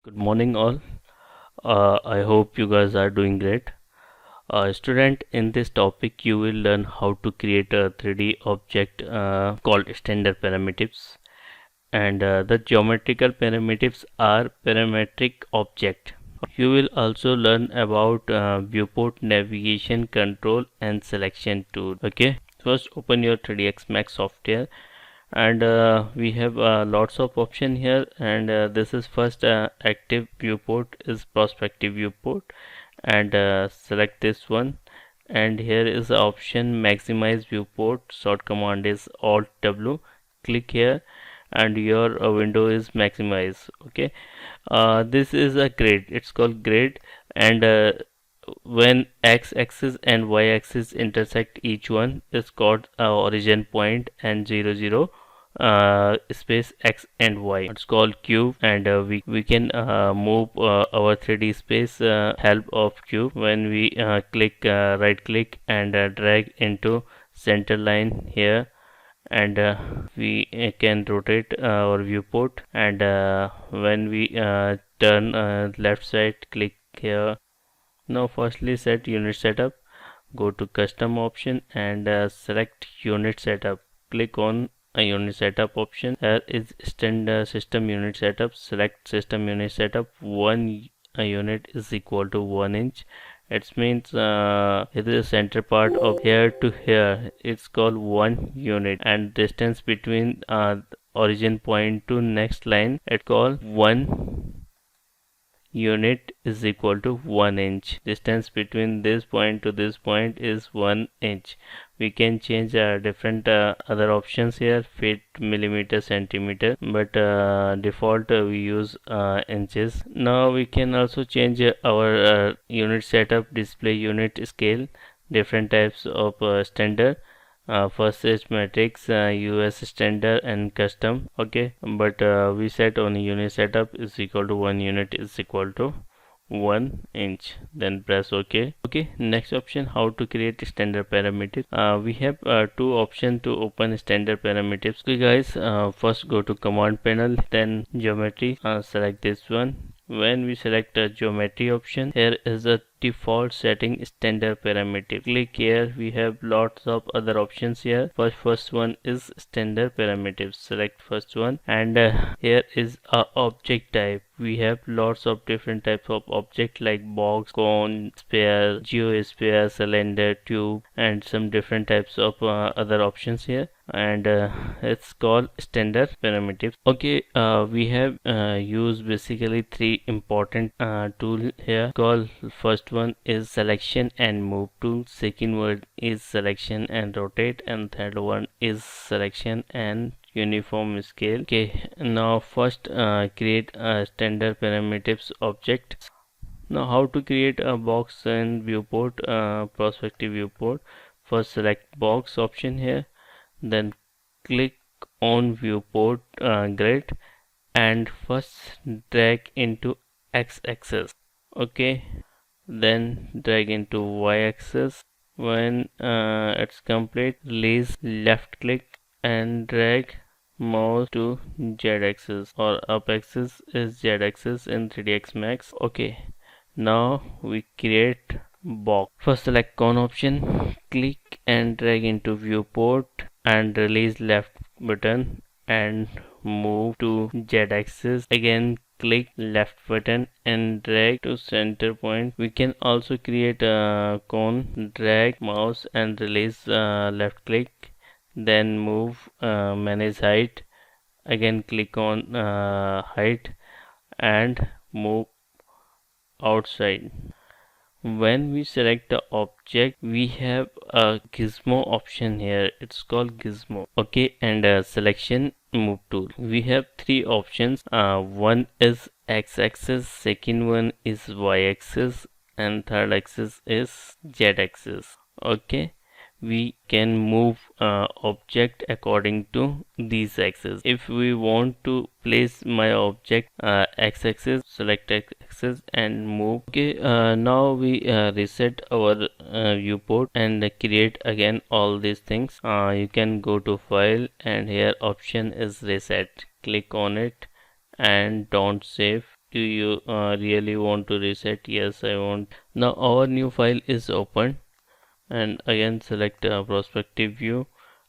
Good morning, all. I hope you guys are doing great. Student, in this topic, you will learn how to create a 3D object called standard primitives. And the geometrical primitives are parametric object. You will also learn about viewport navigation control and selection tool. Okay, first open your 3ds Max software and we have lots of option here, and this is first active viewport is perspective viewport, and select this one, and here is the option maximize viewport. Short command is alt w. Click here and your window is maximize. Okay, this is a grid, it's called grid, and when x-axis and y-axis intersect, each one is called origin point, and 0 0 space x and y, it's called cube, and we can move our 3D space help of cube when we click right click and drag into center line here, and we can rotate our viewport, and when we turn left side, click here. Now firstly set unit setup, go to custom option and select unit setup. Click on a unit setup option. Here is standard system unit setup. Select system unit setup. One unit is equal to 1 inch. It means it is the center part of here to here. It's called 1 unit, and distance between origin point to next line, it's called 1 unit is equal to 1 inch. Distance between this point to this point is 1 inch. We can change different other options here, feet, millimeter, centimeter, but default we use inches. Now we can also change our unit setup, display unit scale, different types of standard. First is matrix, US standard and custom. Okay, but we set on unit setup is equal to 1 unit is equal to 1 inch, then press OK. Okay, next option, how to create standard parameters. We have two options to open standard parameters. Okay guys, first go to command panel, then geometry, select this one. When we select the geometry option, here is a default setting standard parameter. Click here, we have lots of other options here. First one is standard parameters. Select first one, and here is a object type. We have lots of different types of object like box, cone, sphere, geosphere, cylinder, tube, and some different types of other options here, and it's called standard parameters. Okay, we have used basically three important tool here. Called first one is selection and move tool, second one is selection and rotate, and third one is selection and uniform scale. Okay, now first create a standard parameters object. Now how to create a box and viewport, perspective viewport. First select box option here, then click on viewport grid, and first drag into x-axis. Okay, then drag into y-axis. When it's complete, release, left click and drag mouse to z-axis, or up axis is z-axis in 3ds Max. Okay, now we create box. First select cone option, click and drag into viewport and release left button and move to z-axis. Again click left button and drag to center point. We can also create a cone, drag mouse and release left click, then move manage height. Again click on height and move outside. When we select the object, we have a gizmo option here, it's called gizmo. Okay, and selection move tool, we have three options. One is x-axis, second one is y-axis, and third axis is z-axis. Okay, we can move object according to these axes. If we want to place my object x-axis, select x-axis and move. Okay, now we reset our viewport and create again all these things. You can go to file and here option is reset, click on it and don't save. do you really want to reset? Yes, I want. Now our new file is open, and again select perspective view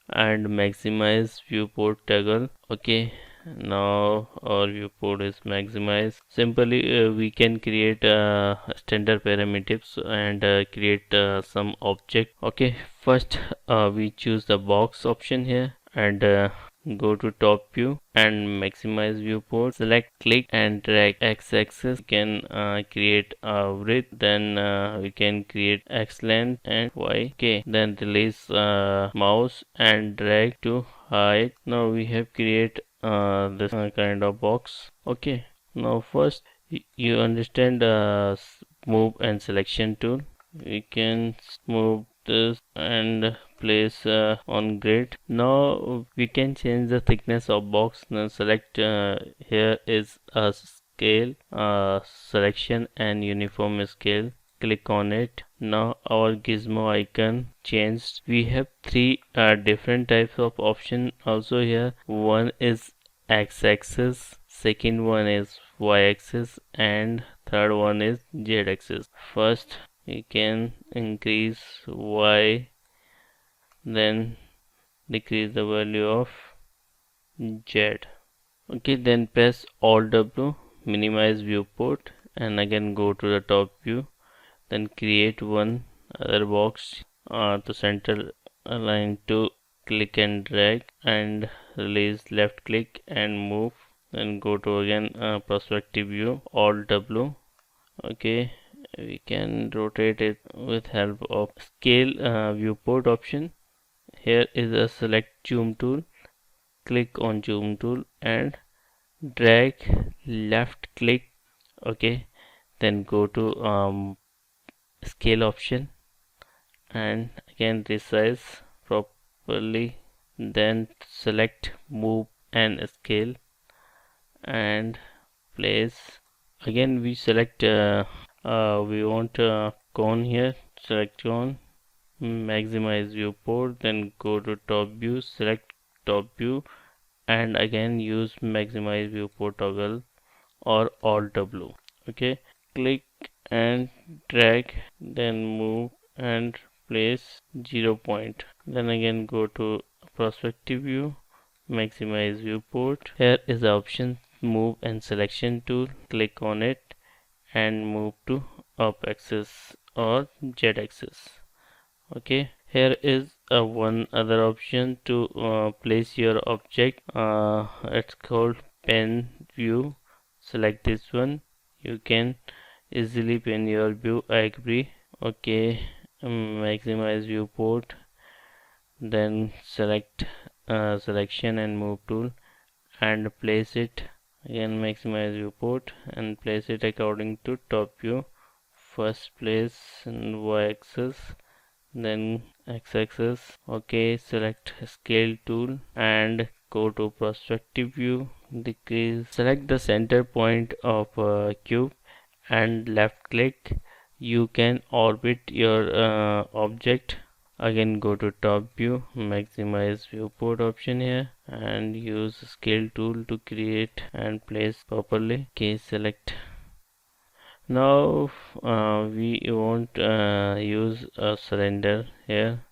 and maximize viewport toggle. Okay, now our viewport is maximized. Simply we can create standard parameters and create some object. Okay, first we choose the box option here and go to top view and maximize viewport. Select, click and drag x-axis. You can create a width, then we can create x length and y. Okay, then release mouse and drag to height. Now we have create this kind of box. Okay, now first you understand move and selection tool. We can move this and place on grid. Now we can change the thickness of box. Now select here is a scale selection and uniform scale. Click on it. Now our gizmo icon changed. We have three different types of option also here. One is x-axis, second one is y-axis, and third one is z-axis. First you can increase y, then decrease the value of z. Okay, then press Alt W, minimize viewport, and again go to the top view. Then create one other box to center align to click and drag and release, left click and move. Then go to again perspective view, Alt W. Okay, we can rotate it with help of scale viewport option. Here is a select zoom tool. Click on zoom tool and drag, left click. Okay, then go to scale option and again resize properly, then select move and scale and place. Again we select we want cone here. Select cone, maximize viewport, then go to top view, select top view and again use maximize viewport toggle or Alt W. Okay, click and drag, then move and place 0 point. Then again go to perspective view, maximize viewport. Here is the option move and selection tool. Click on it and move to up axis or z axis. Okay, here is one other option to place your object. It's called pen view. Select this one. You can easily pen your view. I agree. Okay, maximize viewport, then select selection and move tool and place it. Again maximize viewport and place it according to top view. First place in y-axis, then x-axis. Okay, select scale tool and go to perspective view. Decrease, select the center point of a cube and left click. You can orbit your object. Again go to top view, maximize viewport option here and use scale tool to create and place properly. Okay, select. Now we want use a cylinder here.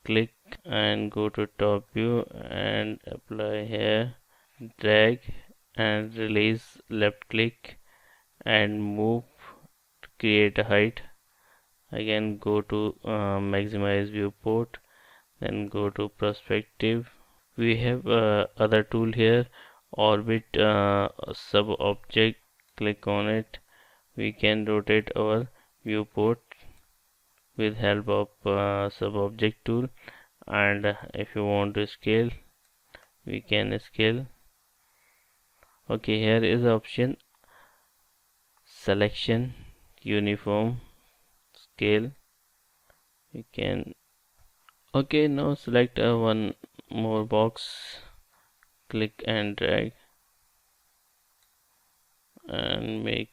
Click and go to top view and apply here, drag and release, left click and move to create a height. Again go to maximize viewport, then go to perspective. We have other tool here, orbit sub object. Click on it. We can rotate our viewport with help of sub object tool, and if you want to scale we can scale. Okay, here is the option selection uniform scale. We can. Okay, now select one more box, click and drag and make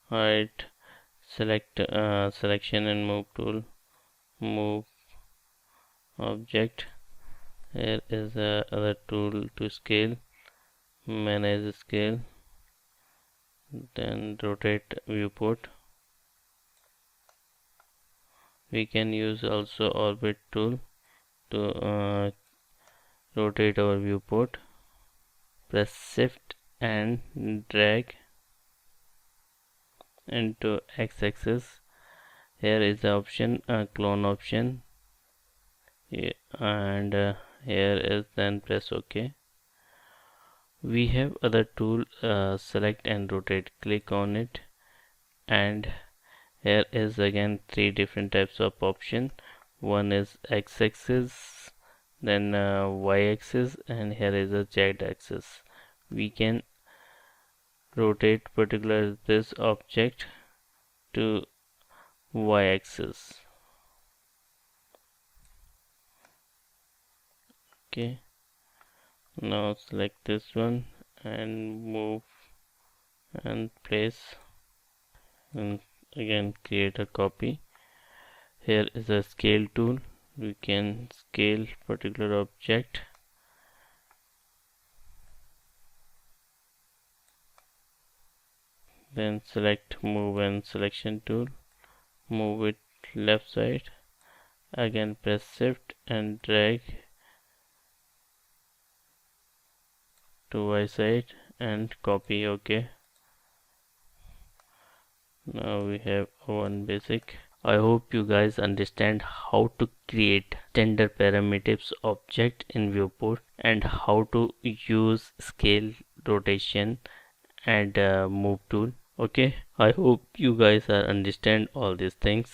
height. Select selection and move tool, move object. Here is the other tool to scale, manage scale. then rotate viewport. We can use also orbit tool to rotate our viewport. Press shift and drag into x-axis. Here is the option, clone option, and here is, then press OK. We have other tool, select and rotate. Click on it, and here is again 3 different types of option. One is x-axis, then y-axis, and here is a z-axis. We can rotate particular this object to y-axis. Okay, now select this one and move and place, and again create a copy. Here is a scale tool. We can scale particular object. Then select move and selection tool, move it left side, again press shift and drag to y side and copy. OK, now we have one basic. I hope you guys understand how to create standard primitives object in viewport and how to use scale, rotation and move tool. Okay, I hope you guys are understand all these things.